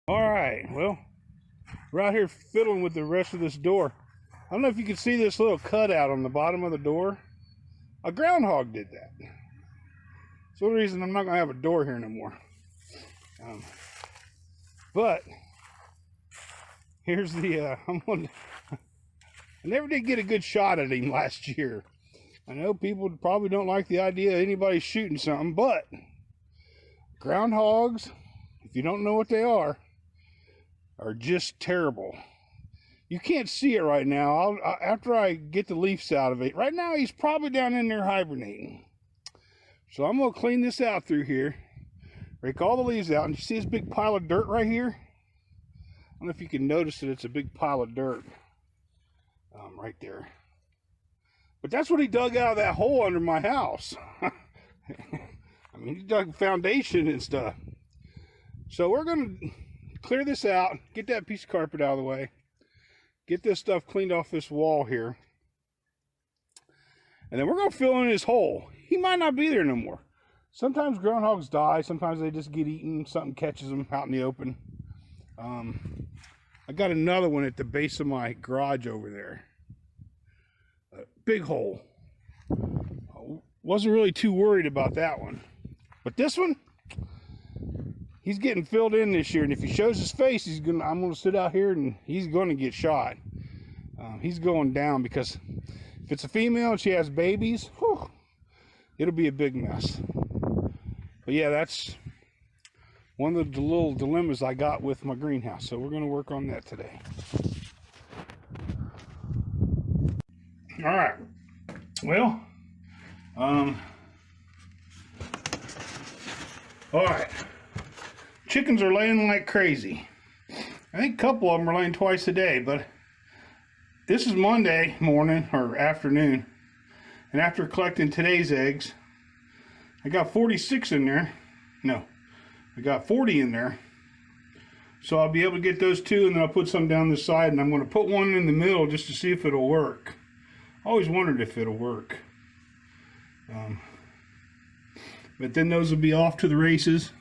All right, well, we're out here fiddling with the rest of this door. I don't know if you can see this little cutout on the bottom of the door. A groundhog did that. It's the only reason I'm not going to have a door here no more. But here's the, I never did get a good shot at him last year. I know people probably don't like the idea of anybody shooting something, but groundhogs, if you don't know what they are just terrible. You can't see it right now. After I get the leaves out of it, right now he's probably down in there hibernating. So I'm going to clean this out through here, rake all the leaves out, and you see this big pile of dirt right here? I don't know if you can notice that it's a big pile of dirt right there. But that's what he dug out of that hole under my house. I mean, he dug foundation and stuff. So we're going to clear this out, get that piece of carpet out of the way, get this stuff cleaned off this wall here, and then we're going to fill in his hole. He might not be there no more. Sometimes groundhogs die, sometimes they just get eaten, something catches them out in the open. I got another one at the base of my garage over there. A big hole. Wasn't really too worried about that one. But this one, he's getting filled in this year, and if he shows his face, I'm gonna sit out here and he's gonna get shot. He's going down because if it's a female and she has babies, whew, it'll be a big mess. But yeah, that's one of the little dilemmas I got with my greenhouse. So we're gonna work on that today. All right. Well, all right. Chickens are laying like crazy. I think a couple of them are laying twice a day, but this is Monday morning or afternoon, and after collecting today's eggs, I got 46 in there. No, I got 40 in there. So I'll be able to get those two, and then I'll put some down the side, and I'm going to put one in the middle just to see if it'll work. I always wondered if it'll work. But then those will be off to the races.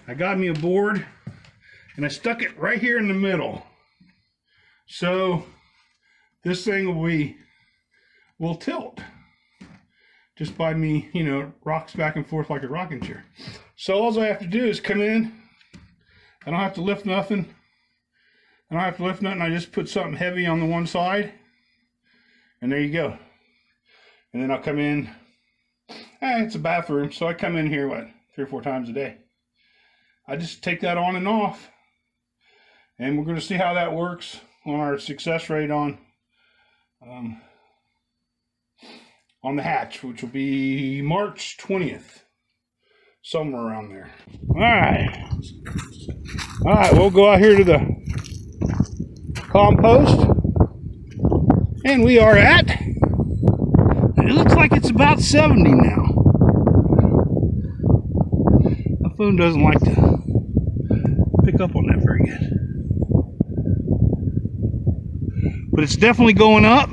I got me a board and I stuck it right here in the middle. So this thing will tilt just by me, rocks back and forth like a rocking chair. So all I have to do is come in. I don't have to lift nothing. I just put something heavy on the one side, and there you go. And then I'll come in. It's a bathroom, so I come in here, 3 or 4 times a day. I just take that on and off, and we're going to see how that works on our success rate on the hatch, which will be March 20th, somewhere around there. All right, we'll go out here to the compost, and we are at, it looks like it's about 70 now. My phone doesn't like to pick up on that very good, but it's definitely going up,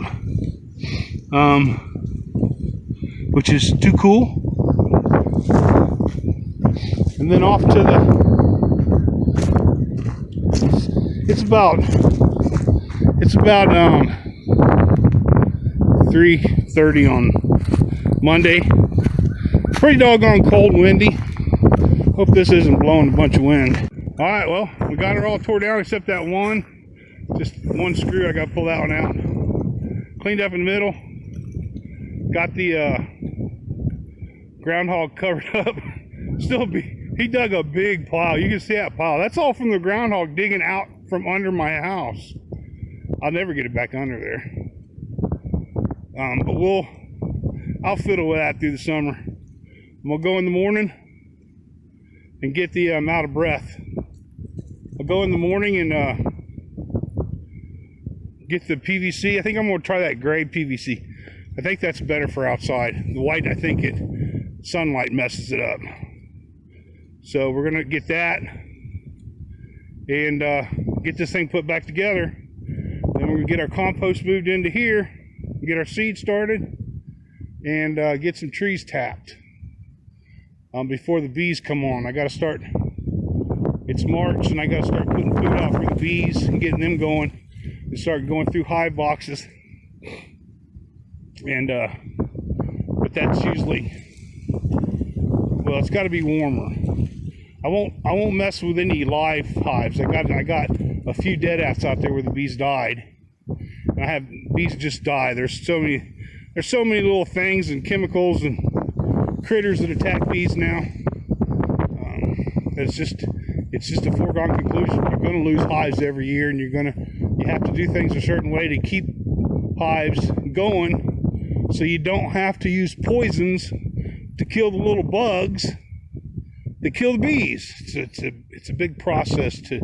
which is too cool. And then off to the, it's about 3:30 on Monday. Pretty doggone cold and windy. Hope this isn't blowing a bunch of wind. All right, well, we got her all tore down except that one. Just one screw, I got to pull that one out. Cleaned up in the middle. Got the groundhog covered up. He dug a big pile. You can see that pile. That's all from the groundhog digging out from under my house. I'll never get it back under there. But I'll fiddle with that through the summer. I'm gonna go in the morning and get the I'm out of breath. I'll go in the morning and get the PVC. I think I'm gonna try that gray PVC. I think that's better for outside. The white, I think sunlight messes it up. So we're gonna get that and get this thing put back together. Then we're gonna get our compost moved into here, get our seed started, and get some trees tapped. before the bees come on. I got to start, it's March, and I got to start putting food out for the bees and getting them going and start going through hive boxes. And but that's usually, well, it's got to be warmer. I won't mess with any live hives. I got a few dead ats out there where the bees died. And I have bees just die. There's so many little things and chemicals and critters that attack bees now. It's just a foregone conclusion. You're going to lose hives every year, and you have to do things a certain way to keep hives going, so you don't have to use poisons to kill the little bugs that kill the bees. It's a big process to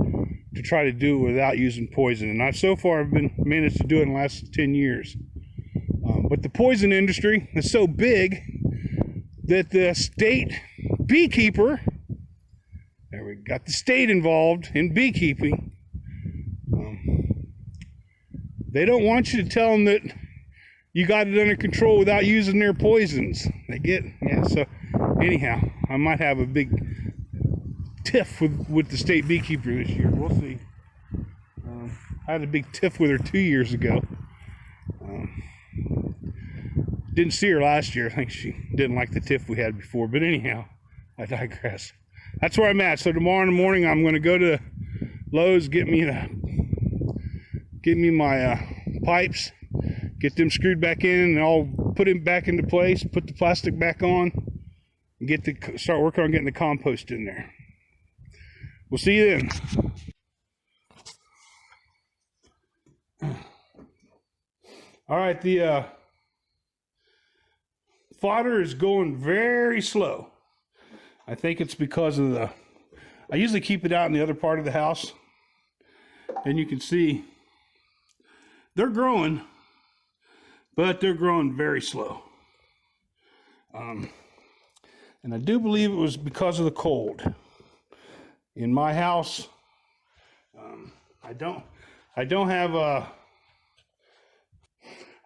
try to do it without using poison, and I've been managed to do it in the last 10 years. But the poison industry is so big that the state beekeeper, there we got the state involved in beekeeping. They don't want you to tell them that you got it under control without using their poisons. So anyhow, I might have a big tiff with the state beekeeper this year. We'll see. I had a big tiff with her 2 years ago. Didn't see her last year. I think she didn't like the tiff we had before. But anyhow, I digress. That's where I'm at. So tomorrow in the morning, I'm going to go to Lowe's, get me my pipes, get them screwed back in, and I'll put them back into place, put the plastic back on, and start working on getting the compost in there. We'll see you then. All right, the fodder is going very slow. I think it's because of I usually keep it out in the other part of the house, and you can see they're growing, but they're growing very slow. And I do believe it was because of the cold. In my house, I don't have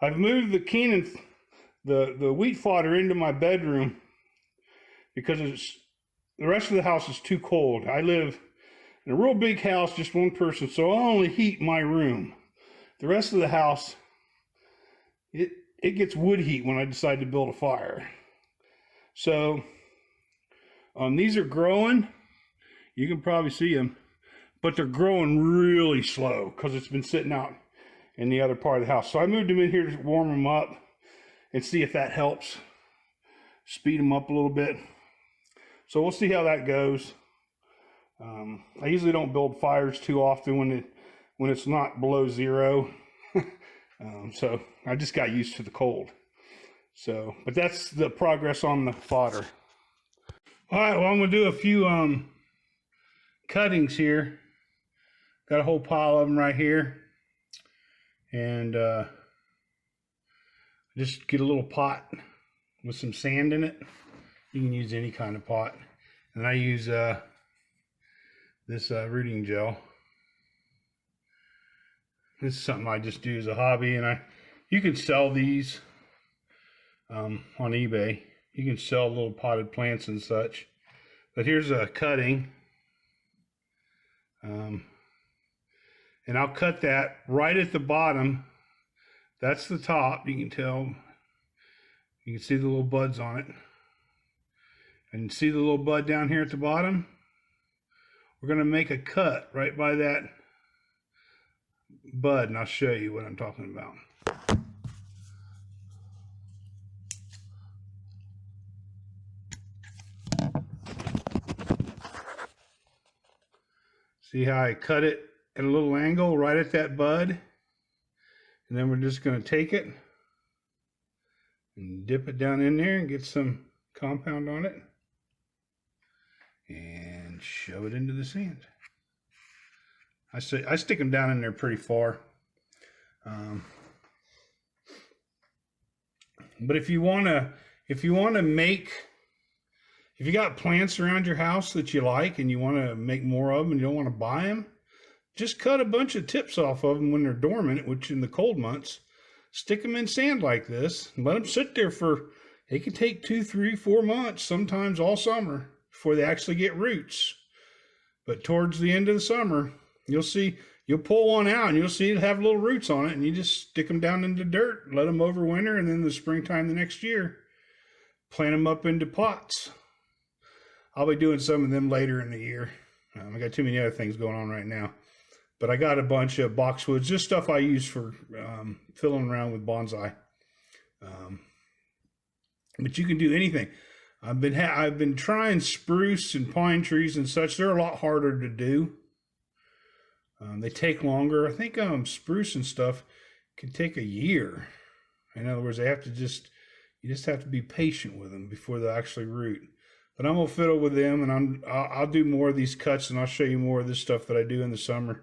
I've moved the wheat fodder into my bedroom because the rest of the house is too cold. I live in a real big house, just one person, so I only heat my room. The rest of the house, it gets wood heat when I decide to build a fire. So these are growing. You can probably see them, but they're growing really slow because it's been sitting out in the other part of the house. So I moved them in here to warm them up and see if that helps speed them up a little bit. So we'll see how that goes. I usually don't build fires too often when it's not below zero. So I just got used to the cold. So, but that's the progress on the fodder. All right, well, I'm gonna do a few cuttings here. Got a whole pile of them right here. And just get a little pot with some sand in it. You can use any kind of pot. And I use this rooting gel. This is something I just do as a hobby, and you can sell these on eBay. You can sell little potted plants and such. But here's a cutting. And I'll cut that right at the bottom. That's the top. You can tell. You can see the little buds on it. And see the little bud down here at the bottom? We're going to make a cut right by that bud, and I'll show you what I'm talking about. See how I cut it at a little angle right at that bud? And then we're just going to take it and dip it down in there and get some compound on it and shove it into the sand. I stick them down in there pretty far. But if you got plants around your house that you like and you want to make more of them and you don't want to buy them, just cut a bunch of tips off of them when they're dormant, which in the cold months, stick them in sand like this and let them sit there for it can take 2, 3, 4 months, sometimes all summer, before they actually get roots. But towards the end of the summer, you'll see, you'll pull one out and you'll see it have little roots on it, and you just stick them down into dirt, let them overwinter, and then the springtime the next year, plant them up into pots. I'll be doing some of them later in the year. I got too many other things going on right now. But I got a bunch of boxwoods, just stuff I use for filling around with bonsai. But you can do anything. I've been trying spruce and pine trees and such. They're a lot harder to do. They take longer. I think spruce and stuff can take a year. In other words, you just have to be patient with them before they actually root. But I'm gonna fiddle with them, and I'll do more of these cuts, and I'll show you more of this stuff that I do in the summer.